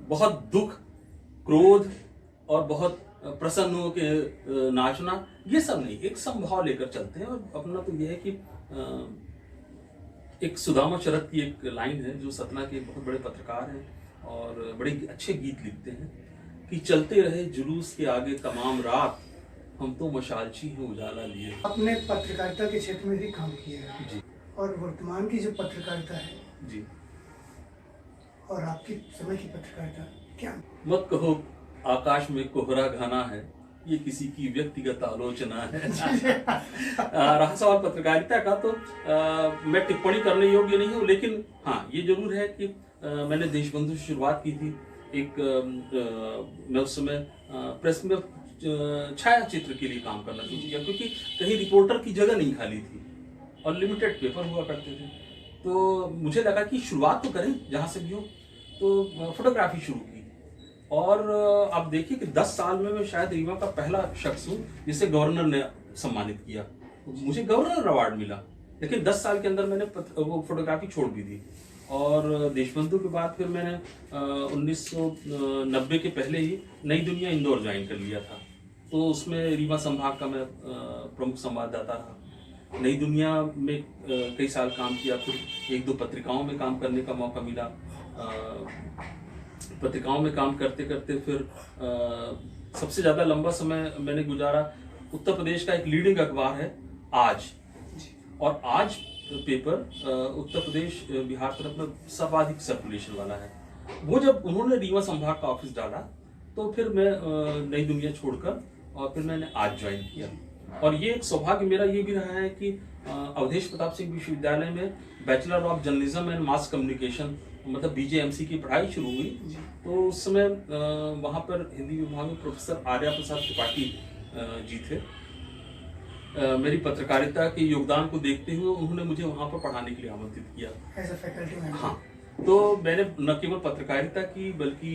बहुत दुख, क्रोध और बहुत प्रसन्न हो के नाचना, ये सब नहीं, एक समभाव लेकर चलते हैं। और अपना तो यह है कि एक सुदामा शरद की एक लाइन है, जो सतना के बहुत बड़े पत्रकार हैं और बड़े अच्छे गीत लिखते हैं, कि चलते रहे जुलूस के आगे तमाम रात, हम तो मशालची हैं उजाला लिए। आपने पत्रकारिता के क्षेत्र में भी काम किया है जी और वर्तमान की जो पत्रकारिता है जी। और आपकी समय की पत्रकारिता क्या? मत कहो आकाश में कोहरा घना है, ये किसी की व्यक्तिगत आलोचना है। रहा सवाल पत्रकारिता का, तो मैं टिप्पणी करने योग्य नहीं हूँ, लेकिन हाँ ये जरूर है कि मैंने देशबंधु से शुरुआत की थी। मैं उस समय प्रेस में छाया चित्र के लिए काम करना शुरू किया, क्योंकि कहीं रिपोर्टर की जगह नहीं खाली थी और लिमिटेड पेपर हुआ करते थे। तो मुझे लगा कि शुरुआत तो करें जहाँ से भी हो, तो फोटोग्राफी शुरू की। और आप देखिए कि 10 साल में मैं शायद रीवा का पहला शख्स हूँ जिसे गवर्नर ने सम्मानित किया। मुझे गवर्नर अवार्ड मिला, लेकिन 10 साल के अंदर मैंने वो फोटोग्राफी छोड़ भी दी। और देशबंधु के बाद फिर मैंने 1990 के पहले ही नई दुनिया इंदौर ज्वाइन कर लिया था। तो उसमें रीवा संभाग का मैं प्रमुख संवाददाता रहा। नई दुनिया में कई साल काम किया, फिर 1-2 पत्रिकाओं में काम करने का मौका मिला। पत्रिकाओं में काम करते करते फिर सबसे ज़्यादा लंबा समय मैंने गुजारा उत्तर प्रदेश का एक लीडिंग अखबार है आज, और आज पेपर उत्तर प्रदेश बिहार तरफ में सर्वाधिक सर्कुलेशन वाला है। वो जब उन्होंने रीवा संभाग का ऑफिस डाला, तो फिर मैं नई दुनिया छोड़कर और फिर मैंने आज ज्वाइन किया। और ये एक सौभाग्य मेरा ये भी रहा है कि अवधेश प्रताप सिंह विश्वविद्यालय में bachelor of journalism and mass communication, मतलब BJMC की पढ़ाई शुरू हुई। तो उस समय वहाँ पर हिंदी विभाग में प्रोफेसर आर्या प्रसाद त्रिपाठी जी थे। मेरी पत्रकारिता के योगदान को देखते हुए उन्होंने मुझे वहाँ पर पढ़ाने के लिए आमंत्रित किया एज अ फैकल्टी मेंबर। हाँ, तो मैंने न केवल पत्रकारिता की बल्कि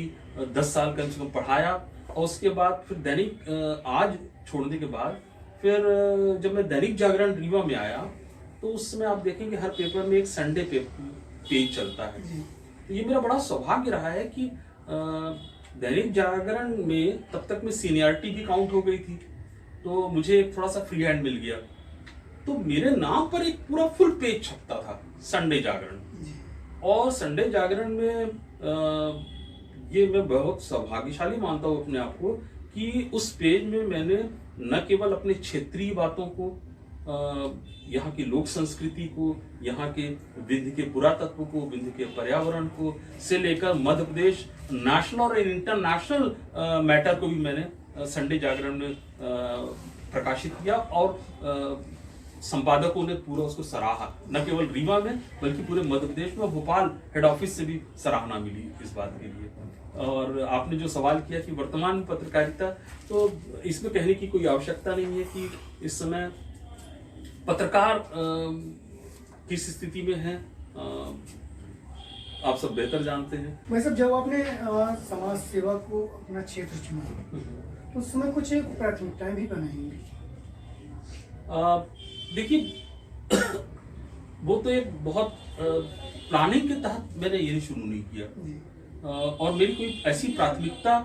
10 साल कम से कम पढ़ाया। और उसके बाद फिर दैनिक आज छोड़ने के बाद फिर जब मैं दैनिक जागरण रीवा में आया, तो उस समय आप देखेंगे हर पेपर में एक संडे पेज चलता है। तो ये मेरा बड़ा सौभाग्य रहा है कि दैनिक जागरण में तब तक में सीनियरिटी भी काउंट हो गई थी, तो मुझे एक थोड़ा सा फ्री हैंड मिल गया। तो मेरे नाम पर एक पूरा फुल पेज छपता था संडे जागरण, और संडे जागरण में ये मैं बहुत सौभाग्यशाली मानता हूँ अपने आप को कि उस पेज में मैंने न केवल अपने क्षेत्रीय बातों को, यहाँ की लोक संस्कृति को, यहाँ के विंध्य के पुरातत्व को, विंध्य के पर्यावरण को से लेकर मध्य प्रदेश नेशनल और इंटरनेशनल मैटर को भी मैंने संडे जागरण में प्रकाशित किया। और संपादकों ने पूरा उसको सराहा, न केवल रीवा में बल्कि पूरे मध्य प्रदेश में। भोपाल हेड ऑफिस से भी सराहना मिली इस बात के लिए। और आपने जो सवाल किया कि वर्तमान पत्रकारिता, तो इसमें कहने की कोई आवश्यकता नहीं है कि इस समय पत्रकार किस स्थिति में है, आप सब बेहतर जानते हैं। वैसे जब आपने समाज सेवा को अपना क्षेत्र चुना, तो उस समय कुछ एक प्राथमिकताएं भी बनाई। देखिए वो तो एक बहुत प्लानिंग के तहत मैंने ये शुरू नहीं किया। और मेरी कोई ऐसी प्राथमिकता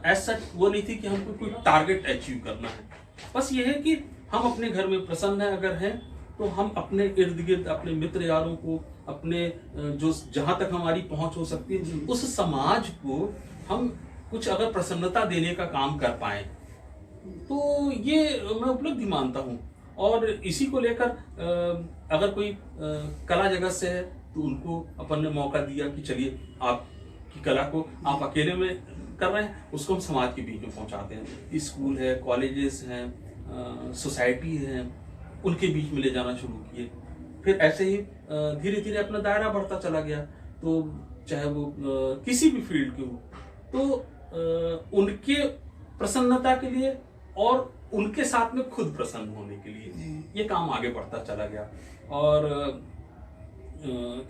एज सच वो नहीं थी कि हमको कोई टारगेट अचीव करना है। बस ये है कि हम अपने घर में प्रसन्न हैं अगर हैं, तो हम अपने इर्द गिर्द अपने मित्र यारों को, अपने जो जहाँ तक हमारी पहुँच हो सकती है, उस समाज को हम कुछ अगर प्रसन्नता देने का काम कर पाए, तो ये मैं उपलब्धि मानता हूँ। और इसी को लेकर अगर कोई कला जगत से है तो उनको अपन ने मौका दिया कि चलिए आपकी कला को आप अकेले में कर रहे हैं, उसको हम समाज के बीच में पहुंचाते हैं। स्कूल है, कॉलेजेस हैं, सोसाइटी हैं, उनके बीच में ले जाना शुरू किए। फिर ऐसे ही धीरे धीरे अपना दायरा बढ़ता चला गया। तो चाहे वो किसी भी फील्ड के हो, तो उनके प्रसन्नता के लिए और उनके साथ में खुद प्रसन्न होने के लिए ये काम आगे बढ़ता चला गया। और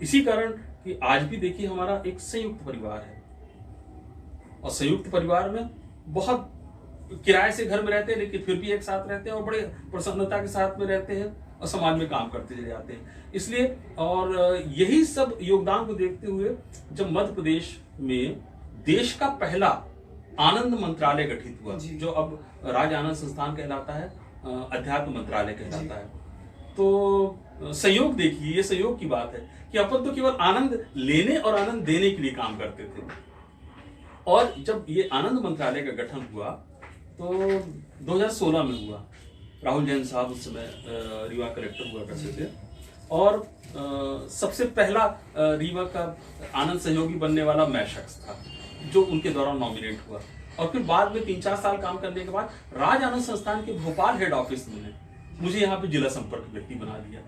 इसी कारण कि आज भी देखिए हमारा एक संयुक्त परिवार है। और संयुक्त परिवार में बहुत किराए से घर में रहते हैं, लेकिन फिर भी एक साथ रहते हैं और बड़े प्रसन्नता के साथ में रहते हैं और समाज में काम करते चले जाते हैं। इसलिए और यही सब योगदान को देखते हुए जब मध्य प्रदेश में देश का पहला आनंद मंत्रालय गठित हुआ, जो अब राज्य आनंद संस्थान कहलाता है, अध्यात्म मंत्रालय कहलाता है, तो संयोग देखिए, ये संयोग की बात है कि अपन तो केवल आनंद लेने और आनंद देने के लिए काम करते थे। और जब ये आनंद मंत्रालय का गठन हुआ तो 2016 में हुआ। राहुल जैन साहब उस समय रीवा कलेक्टर हुआ करते थे और सबसे पहला रीवा का आनंद सहयोगी बनने वाला मैं शख्स था जो उनके द्वारा नॉमिनेट हुआ। और फिर बाद में 3-4 साल काम करने के बाद राज आनंद संस्थान के भोपाल हेड ऑफिस में मुझे यहाँ पे जिला संपर्क व्यक्ति बना दिया।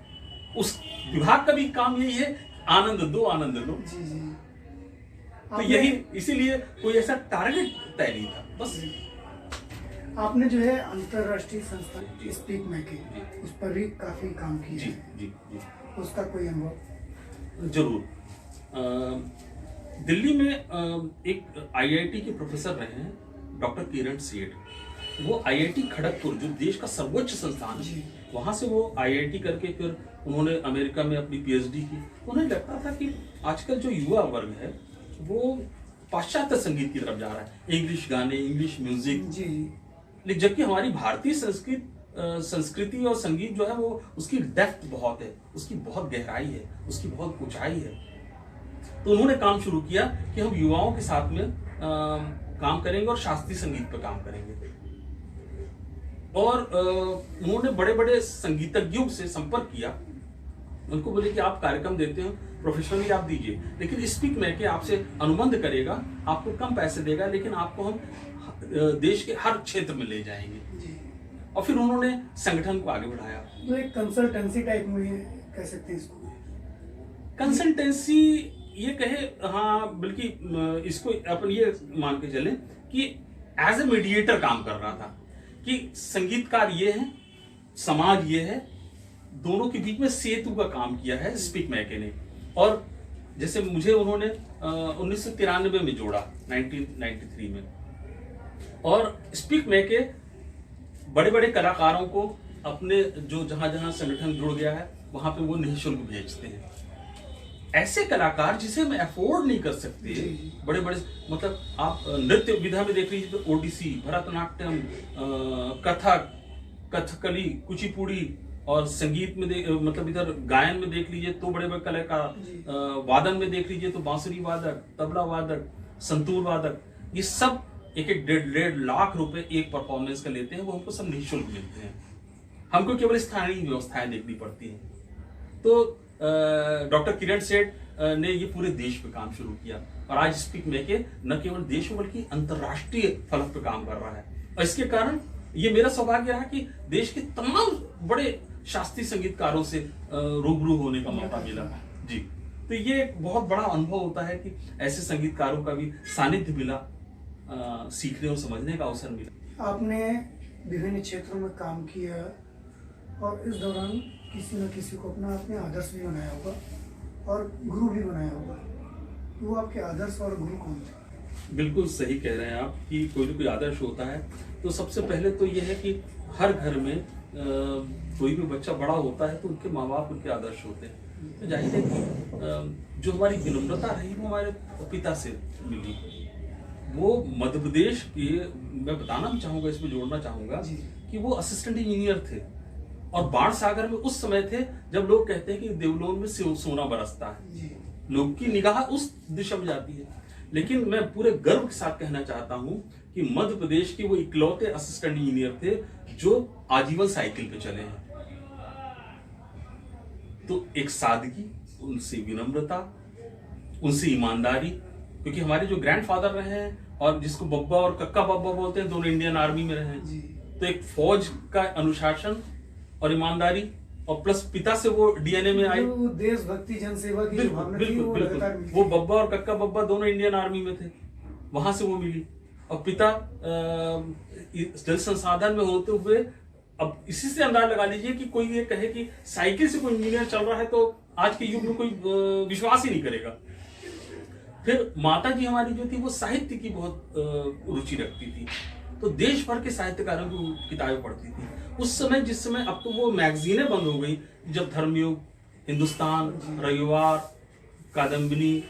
उस विभाग का भी काम यही है, आनंद दो आनंद लो। तो यही, इसीलिए कोई ऐसा टारगेट तय नहीं था। बस आपने जो है अंतरराष्ट्रीय संस्था स्पीक मैके उस पर भी काफी काम किया है। जी। उसका कोई अनुभव? जरूर। दिल्ली में एक आईआईटी के प्रोफेसर रहे हैं डॉक्टर किरण सेठ। वो आईआईटी खड़गपुर जो देश का सर्वोच्च संस्थान है, वहां से वो आईआईटी करके फिर उन्होंने अमेरिका में अपनी पीएचडी की। उन्हें लगता था कि आजकल जो युवा वर्ग है वो पाश्चात्य संगीत की तरफ जा रहा है, इंग्लिश गाने, इंग्लिश म्यूजिक, लेकिन जबकि हमारी भारतीय संस्कृति और संगीत जो है वो उसकी डेप्थ बहुत है, उसकी बहुत गहराई है, उसकी बहुत ऊंचाई है। तो उन्होंने काम शुरू किया कि हम युवाओं के साथ में काम करेंगे और शास्त्रीय संगीत पर काम करेंगे। और उन्होंने बड़े बड़े संगीतज्ञों से संपर्क किया। उनको बोले कि आप कार्यक्रम देते हो, प्रोफेशनली आप दीजिए, लेकिन स्पीक मैके आपसे अनुबंध करेगा, आपको कम पैसे देगा, लेकिन आपको हम देश के हर क्षेत्र में ले जाएंगे। और फिर उन्होंने संगठन को आगे बढ़ाया। तो एक कंसल्टेंसी टाइप में कह सकते हैं इसको। कंसल्टेंसी ये कहे, हाँ, बल्कि इसको अपन ये मान के चले कि एज ए मीडिएटर काम कर रहा था कि संगीतकार ये है, समाज ये है, दोनों के बीच में सेतु का काम किया है स्पीक मैके ने। और जैसे मुझे उन्होंने 1993 में जोड़ा, 1993 में, और स्पीक मैके बड़े बड़े कलाकारों को अपने जो जहां जहां संगठन जुड़ गया है वहां पे वो निःशुल्क भेजते हैं। ऐसे कलाकार जिसे हम अफोर्ड नहीं कर सकते, बड़े बड़े, मतलब आप नृत्य विधा में देख लीजिए तो ओडिसी, भरतनाट्यम, कथक, कथकली, कुचिपुड़ी, और संगीत में मतलब इधर गायन में देख लीजिए तो बड़े बड़े कलाकार, वादन में देख लीजिए तो बांसुरी वादक, तबला वादक, संतूर वादक, ये सब 1-1.5 लाख रुपए एक परफॉर्मेंस का लेते हैं। वो हमको सब निःशुल्क मिलते हैं, हमको केवल स्थानीय व्यवस्थाएं देखनी पड़ती हैं। तो डॉक्टर किरण सेठ ने ये पूरे देश पे काम शुरू किया और आज स्पीक मैके न केवल देश में बल्कि अंतरराष्ट्रीय फलक पे काम कर रहा है। और इसके कारण ये मेरा सौभाग्य रहा कि देश के तमाम बड़े शास्त्रीय संगीतकारों से रूबरू होने का मौका मिला। जी, तो ये एक बहुत बड़ा अनुभव होता है कि ऐसे संगीतकारों का भी सानिध्य मिला, सीखने और समझने का अवसर मिला। आपने विभिन्न क्षेत्रों में काम किया और इस दौरान किसी न किसी को अपना आपने आदर्श भी बनाया होगा और गुरु भी बनाया होगा। तो वो आपके आदर्श और गुरु कौन थे? बिल्कुल सही कह रहे हैं आप कि कोई ना कोई आदर्श होता है। तो सबसे पहले तो ये है कि हर घर में कोई भी बच्चा बड़ा होता है तो उनके माँ बाप उनके आदर्श होते हैं। तो जाहिर है कि जो हमारी विनम्रता रही वो हमारे पिता से मिली। वो मध्य प्रदेश के, मैं बताना भी चाहूँगा, इसमें जोड़ना चाहूँगा कि वो असिस्टेंट इंजीनियर थे और बाण सागर में उस समय थे जब लोग कहते हैं कि देवलोन में सोना बरसता है, लोग की निगाह उस दिशा में जाती है। लेकिन मैं पूरे गर्व के साथ कहना चाहता हूं कि मध्य प्रदेश के वो इकलौते असिस्टेंट इंजीनियर थे जो आजीवन साइकिल पे चले हैं। तो एक सादगी, उनसे विनम्रता, उनसे ईमानदारी, क्योंकि हमारे जो ग्रैंडफादर रहे हैं और जिसको बब्बा और कक्का बब्बा बोलते हैं, दोनों इंडियन आर्मी में रहे हैं। तो एक फौज का अनुशासन और ईमानदारी और प्लस पिता से वो डीएनए में आई, वो देशभक्ति, जनसेवा की जो भावना थी वो लगातार मिली। वो बब्बा और कक्का बब्बा दोनों इंडियन आर्मी में थे, वहां से वो मिली। और पिता जल संसाधन में होते हुए, अब इसी से अंदाज लगा लीजिए कि कोई ये कहे कि साइकिल से कोई इंजीनियर चल रहा है तो आज के युग में कोई विश्वास ही नहीं करेगा। फिर माता जी हमारी जो थी वो साहित्य की बहुत रुचि रखती थी, तो देश भर के साहित्यकारों की किताबें पढ़ती थी उस समय। जिस समय अब तो वो मैगजीनें बंद हो गई, जब धर्मयुग, हिंदुस्तान, रविवार, कादम्बिनी,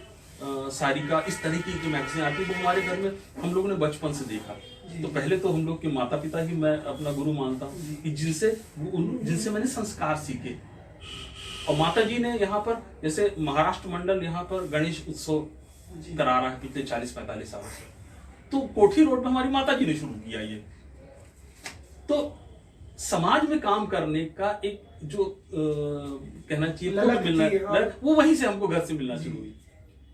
सारिका, इस तरीके की मैगजीन आती, वो हमारे घर में हम लोगों ने बचपन से देखा। तो पहले तो हम लोग के माता पिता ही मैं अपना गुरु मानता हूँ कि जिनसे मैंने संस्कार सीखे। और माता जी ने यहाँ पर, जैसे महाराष्ट्र मंडल यहाँ पर गणेश उत्सव करा रहा है पिछले 40-45 साल से, तो कोठी रोड में हमारी माता जी ने शुरू किया ये। तो समाज में काम करने का एक जो कहना चाहिए मिलना, वो वहीं से हमको घर से मिलना शुरू हुई।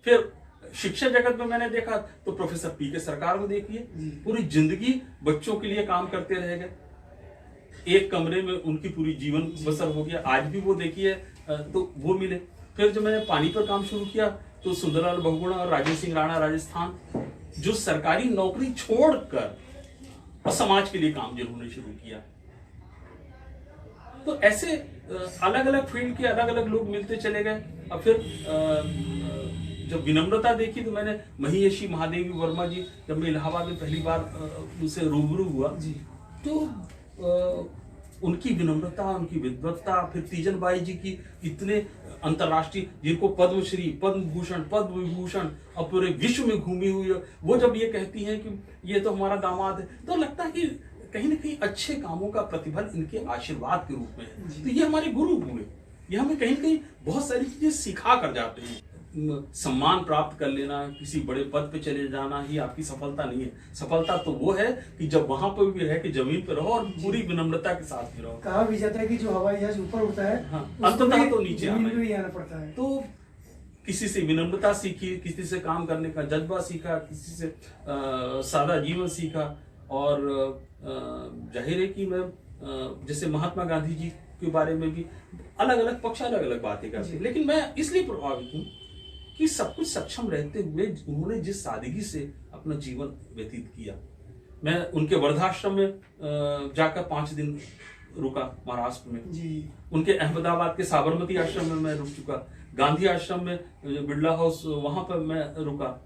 फिर शिक्षा जगत में मैंने देखा तो प्रोफेसर पी के सरकार को देखिए, पूरी जिंदगी बच्चों के लिए काम करते रह गए, एक कमरे में उनकी पूरी जीवन बसर हो गया। आज भी वो देखिए तो वो मिले। फिर जब मैंने पानी पर काम शुरू किया तो सुंदरलाल बहुगुणा और राजेंद्र सिंह राणा राजस्थान, जो सरकारी नौकरी छोड़कर और समाज के लिए काम जिन्होंने शुरू किया। तो ऐसे अलग अलग फील्ड के अलग अलग लोग मिलते चले गए। और फिर जब विनम्रता देखी तो मैंने महिषी महादेवी वर्मा जी, जब मैं इलाहाबाद में पहली बार उनसे रूबरू हुआ तो उनकी विनम्रता, उनकी विद्वत्ता, फिर तीजन बाई जी की इतने अंतर्राष्ट्रीय, जिनको पद्मश्री, पद्म भूषण, पद्म विभूषण और पूरे विश्व में घूमी हुई है, वो जब ये कहती हैं कि ये तो हमारा दामाद है, तो लगता है कि कहीं ना कहीं अच्छे कामों का प्रतिफल इनके आशीर्वाद के रूप में है। तो ये हमारे गुरु हुए, ये हमें कहीं ना कहीं बहुत सारी चीजें सिखा कर जाते हैं। सम्मान प्राप्त कर लेना, किसी बड़े पद पे चले जाना ही आपकी सफलता नहीं है। सफलता तो वो है कि जब वहां पर भी रह के जमीन पे रहो और पूरी विनम्रता के साथ भी रहो। कहा भी जाता है कि जो हवाई जहाज ऊपर उड़ता है, हाँ, अंततः तो नीचे आना पड़ता है। तो किसी से विनम्रता सीखी, किसी से काम करने का जज्बा सीखा, किसी से सादा जीवन सीखा। और जाहिर है कि मैं जैसे महात्मा गांधी जी के बारे में भी अलग अलग पक्ष अलग अलग बातें करते हैं, लेकिन मैं इसलिए प्रभावित हूँ कि सब कुछ सक्षम रहते हुए उन्होंने जिस सादगी से अपना जीवन व्यतीत किया। मैं उनके वृद्धाश्रम में जाकर 5 दिन रुका महाराष्ट्र में जी। उनके अहमदाबाद के साबरमती आश्रम में मैं रुक चुका, गांधी आश्रम में बिरला हाउस वहां पर मैं रुका,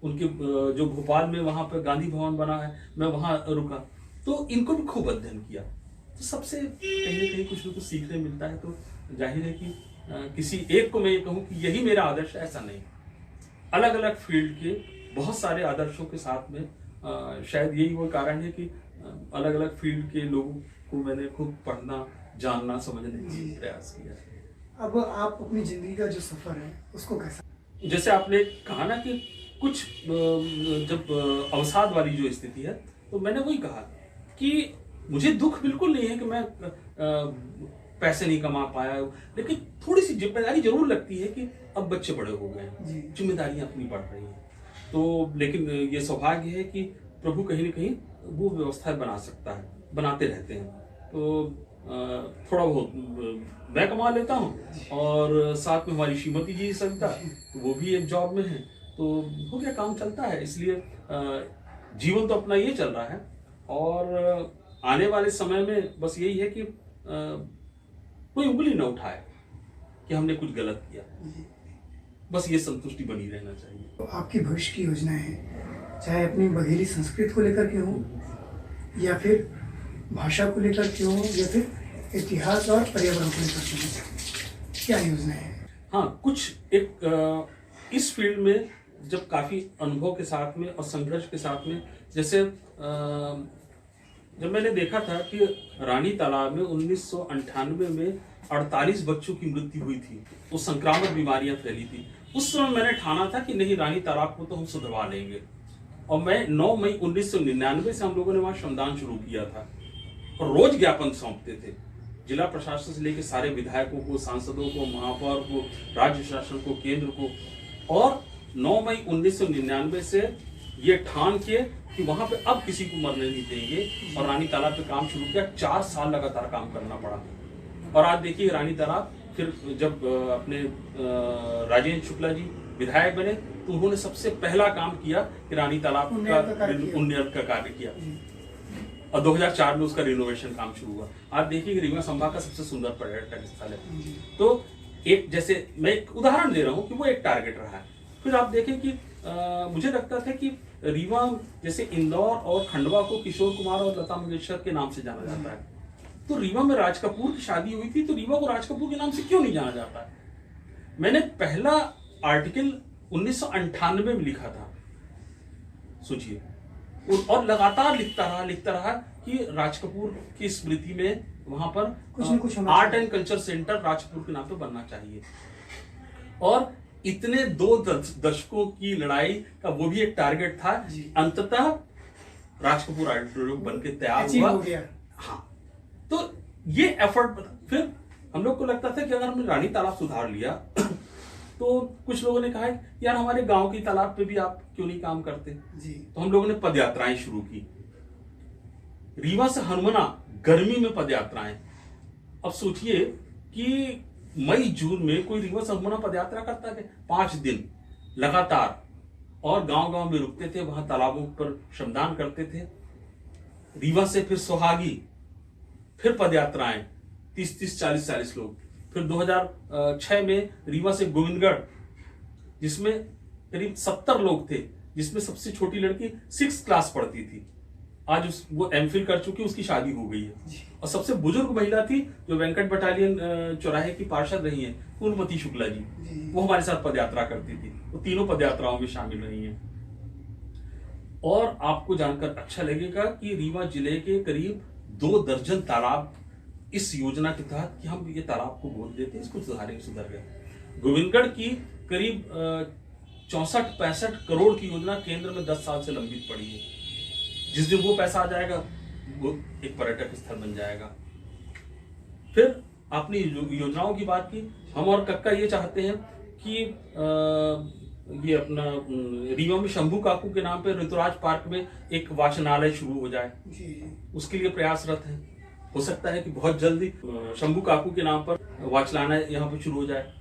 उनके जो भोपाल में वहां पर गांधी भवन बना है मैं वहां रुका। तो इनको भी खूब अध्ययन किया। तो सबसे कहीं ना कहीं कुछ न कुछ सीखने मिलता है। तो जाहिर है कि किसी एक को मैं ये कहूँ कि यही मेरा आदर्श है, ऐसा नहीं। अलग अलग फील्ड के बहुत सारे आदर्शों के साथ में शायद यही वो कारण है कि अलग अलग फील्ड के लोगों को मैंने खूब पढ़ना, जानना, समझने का प्रयास किया। अब आप अपनी जिंदगी का जो सफर है उसको कैसा, जैसे आपने कहा ना कि कुछ जब अवसाद वाली जो स्थिति है, तो मैंने वही कहा कि मुझे दुख बिल्कुल नहीं है कि मैं पैसे नहीं कमा पाया, लेकिन थोड़ी सी जिम्मेदारी जरूर लगती है कि अब बच्चे बड़े हो गए, जिम्मेदारियां अपनी बढ़ रही हैं। तो लेकिन ये सौभाग्य है कि प्रभु कहीं ना कहीं वो व्यवस्था बना सकता है, बनाते रहते हैं। तो थोड़ा बहुत मैं कमा लेता हूँ और साथ में हमारी श्रीमती जी सविता, तो वो भी एक जॉब में है, तो हो गया, काम चलता है। इसलिए जीवन तो अपना ये चल रहा है। और आने वाले समय में बस यही है कि कोई उंगली न उठाए कि हमने कुछ गलत किया, बस ये संतुष्टि बनी रहना चाहिए। तो आपकी भविष्य की योजनाएं हैं, चाहे अपनी बघेली संस्कृत को लेकर के हो, या फिर भाषा को लेकर के हो, या फिर इतिहास और पर्यावरण को लेकर के हो, क्या योजनाएं हैं? हाँ, कुछ एक इस फील्ड में जब काफी अनुभव के साथ में और संघर्ष के साथ में, जैसे जब मैंने देखा था कि रानी तालाब में 1998 में 48 बच्चों की मृत्यु हुई थी, वो संक्रामक बीमारियां फैली थी। उस समय मैंने ठाना था कि नहीं, रानी तालाब को तो हम सुधरवा लेंगे। और मैं 9 मई 1999 से हम लोगों ने वहां श्रमदान शुरू किया था और रोज ज्ञापन सौंपते थे, जिला प्रशासन से लेकर सारे विधायकों को, सांसदों को, महापौर को, राज्य शासन को, केंद्र को। और 9 मई 1999 से ये ठान के कि वहां पे अब किसी को मरने नहीं देंगे, और रानी तालाब पे काम शुरू किया। 4 साल लगातार काम करना पड़ा। और आज देखिए रानी तालाब, फिर जब अपने राजेंद्र शुक्ला जी विधायक बने तो उन्होंने सबसे पहला काम किया कि रानी तालाब का उन्नयन का कार्य किया, और 2004 में उसका रिनोवेशन काम शुरू हुआ। आप देखिए रीवा संभाग का सबसे सुंदर पर्यटक स्थल है। तो एक, जैसे मैं एक उदाहरण दे रहा हूँ कि वो एक टारगेट रहा है। फिर आप देखें कि मुझे लगता था कि रीवा जैसे इंदौर और खंडवा को किशोर कुमार और लता मंगेशकर के नाम से जाना जाता है, तो रीवा में राज कपूर की शादी हुई थी, तो रीवा को राज कपूर के नाम से क्यों नहीं जाना जाता है? मैंने पहला आर्टिकल 1998 में लिखा था, सोचिए, और लगातार लिखता रहा कि राज कपूर की स्मृति में वहां पर कुछ art and culture centre Raj Kapoor के नाम पे बनना चाहिए। और इतने 2 दशकों की लड़ाई का वो भी एक टारगेट था, अंततः राज कपूर ऑडिटोरियम बन के तैयार हुआ। हाँ, तो ये एफर्ट, फिर हम लोग को लगता था कि अगर हमने रानी तालाब सुधार लिया तो कुछ लोगों ने कहा यार हमारे गांव की तालाब पे भी आप क्यों नहीं काम करते जी। तो हम लोगों ने पदयात्राएं शुरू की, रीवा से हनुमना गर्मी में पदयात्राएं। अब सोचिए कि मई जून में कोई रीवा से हनुमना पदयात्रा करता है 5 दिन लगातार, और गांव गांव में रुकते थे, वहां तालाबों पर श्रमदान करते थे। रीवा से फिर सोहागी, फिर पदयात्राएं 30-30, 40-40 लोग। फिर 2006 में रीवा से गोविंदगढ़, जिसमें करीब 70 लोग थे, जिसमें सबसे छोटी लड़की 6th क्लास पढ़ती थी, आज वो एमफिल कर चुकी, उसकी शादी हो गई है। और सबसे बुजुर्ग महिला थी जो वेंकट बटालियन चौराहे की पार्षद रही है, पूर्णमती शुक्ला जी, वो हमारे साथ पदयात्रा करती थी, वो तीनों पदयात्राओं में शामिल रही हैं। और आपको जानकर अच्छा लगेगा कि रीवा जिले के करीब 2 दर्जन तालाब इस योजना के तहत कि हम ये तालाब को गोद देते हैं, इसको सुधर गए। गोविंदगढ़ की करीब 64-65 करोड़ की योजना केंद्र में 10 साल से लंबित पड़ी है। जिस दिन वो पैसा आ जाएगा वो एक पर्यटक स्थल बन जाएगा। फिर आपने योजनाओं की बात की, हम और कक्का ये चाहते हैं कि ये अपना रीवा में शंभू काकू के नाम पे ऋतुराज पार्क में एक वाचनालय शुरू हो जाए, उसके लिए प्रयासरत है। हो सकता है कि बहुत जल्दी शंभू काकू के नाम पर वाचनालय यहाँ पे शुरू हो जाए।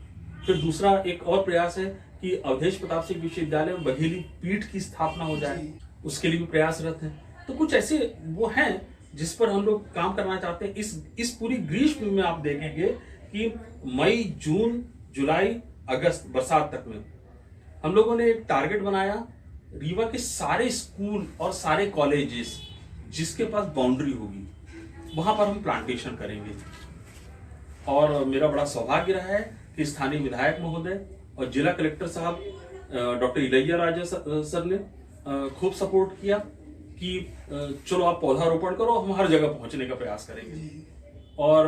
फिर दूसरा एक और प्रयास है कि अवधेश प्रताप सिंह विश्वविद्यालय में बघेली पीठ की स्थापना हो जाए, उसके लिए भी प्रयासरत है। तो कुछ ऐसे वो हैं जिस पर हम लोग काम करना चाहते हैं। इस पूरी ग्रीष्म में आप देखेंगे कि मई, जून, जुलाई, अगस्त, बरसात तक में हम लोगों ने एक टारगेट बनाया, रीवा के सारे स्कूल और सारे कॉलेजेस जिसके पास बाउंड्री होगी वहां पर हम प्लांटेशन करेंगे। और मेरा बड़ा सौभाग्य रहा है कि स्थानीय विधायक महोदय और जिला कलेक्टर साहब डॉक्टर इलैया राजा सर ने खूब सपोर्ट किया कि चलो आप पौधारोपण करो, हम हर जगह पहुंचने का प्रयास करेंगे। और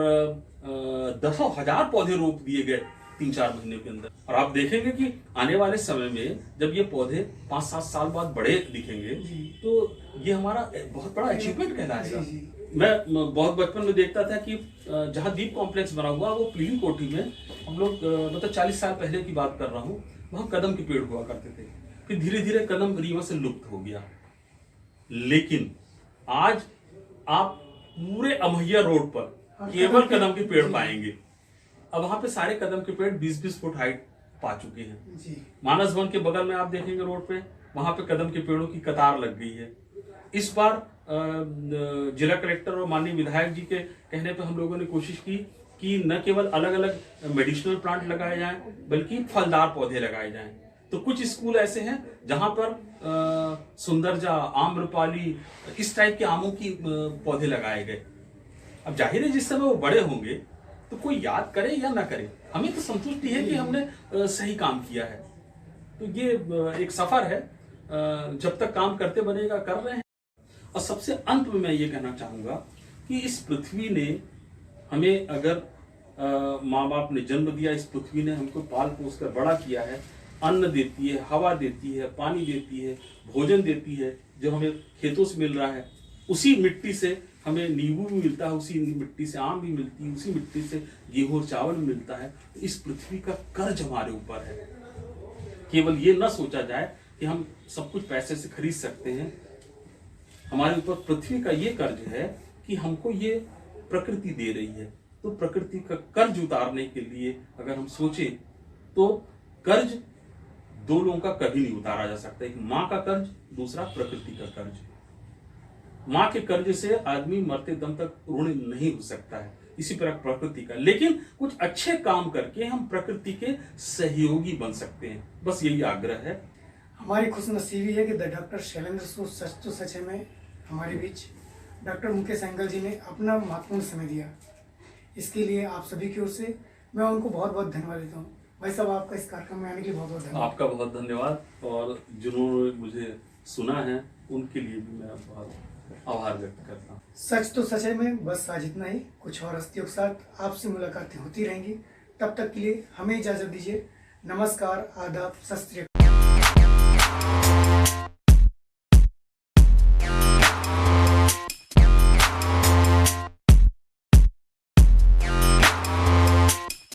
10,000 पौधे रोप दिए गए 3-4 महीने के अंदर। और आप देखेंगे कि आने वाले समय में जब ये पौधे 5-7 साल बाद बड़े दिखेंगे तो ये हमारा बहुत बड़ा अचीवमेंट कहलाएगा। मैं बहुत बचपन में देखता था कि जहाँ दीप कॉम्प्लेक्स बना हुआ वो प्लीन कोठी में हम लोग मतलब 40 साल पहले की बात कर रहा हूँ, वहां कदम के पेड़ हुआ करते थे। फिर धीरे धीरे कदम रीवा से लुप्त हो गया। लेकिन आज आप पूरे अमैया रोड पर केवल कदम के पेड़ पाएंगे। अब वहां पे सारे कदम के पेड़ 20-20 फुट हाइट पा चुके हैं। मानस वन के बगल में आप देखेंगे रोड पे, वहां पे कदम के पेड़ों की कतार लग गई है। इस बार जिला कलेक्टर और माननीय विधायक जी के कहने पे हम लोगों ने कोशिश की कि न केवल अलग अलग मेडिसिनल प्लांट लगाए जाएं बल्कि फलदार पौधे लगाए जाएं। तो कुछ स्कूल ऐसे हैं जहां पर सुंदरजा, आम्रपाली, इस टाइप के आमों की पौधे लगाए गए। अब जाहिर है जिस समय वो बड़े होंगे तो कोई याद करे या ना करे, हमें तो संतुष्टि है कि हमने सही काम किया है। तो ये एक सफर है, जब तक काम करते बनेगा कर रहे हैं। और सबसे अंत में मैं ये कहना चाहूंगा कि इस पृथ्वी ने हमें, अगर माँ बाप ने जन्म दिया, इस पृथ्वी ने हमको पाल पोस कर बड़ा किया है, अन्न देती है, हवा देती है, पानी देती है, भोजन देती है जो हमें खेतों से मिल रहा है। उसी मिट्टी से हमें नींबू भी मिलता है, उसी मिट्टी से आम भी मिलती है, उसी मिट्टी से गेहूं और चावल भी मिलता है। इस पृथ्वी का कर्ज हमारे ऊपर है। केवल ये न सोचा जाए कि हम सब कुछ पैसे से खरीद सकते हैं। हमारे ऊपर पृथ्वी का ये कर्ज है कि हमको ये प्रकृति दे रही है। तो प्रकृति का कर्ज उतारने के लिए अगर हम सोचे तो कर्ज 2 लोगों का कभी नहीं उतारा जा सकता। एक माँ का कर्ज, दूसरा प्रकृति का कर्ज। माँ के कर्ज से आदमी मरते दम तक ऋण नहीं हो सकता है, इसी तरह प्रकृति का। लेकिन कुछ अच्छे काम करके हम प्रकृति के सहयोगी बन सकते हैं, बस यही आग्रह है। हमारी खुशनसीबी है कि द डॉक्टर शैलेंद्र सूद सच तो सच है में हमारे बीच डॉक्टर मुकेश एंगल जी ने अपना महत्वपूर्ण समय दिया। इसके लिए आप सभी की ओर से मैं उनको बहुत बहुत धन्यवाद देता हूँ। भाई साहब, आपका इस कार्यक्रम में आने के लिए बहुत बहुत धन्यवाद। आपका बहुत धन्यवाद, और जिन्होंने मुझे सुना है उनके लिए भी मैं बहुत आभार व्यक्त करता हूँ। सच तो सच है में बस आज इतना ही। कुछ और हस्तियों के साथ आपसे मुलाकातें होती रहेंगी। तब तक के लिए हमें इजाजत दीजिए। नमस्कार, आदाब, सत श्री अकाल।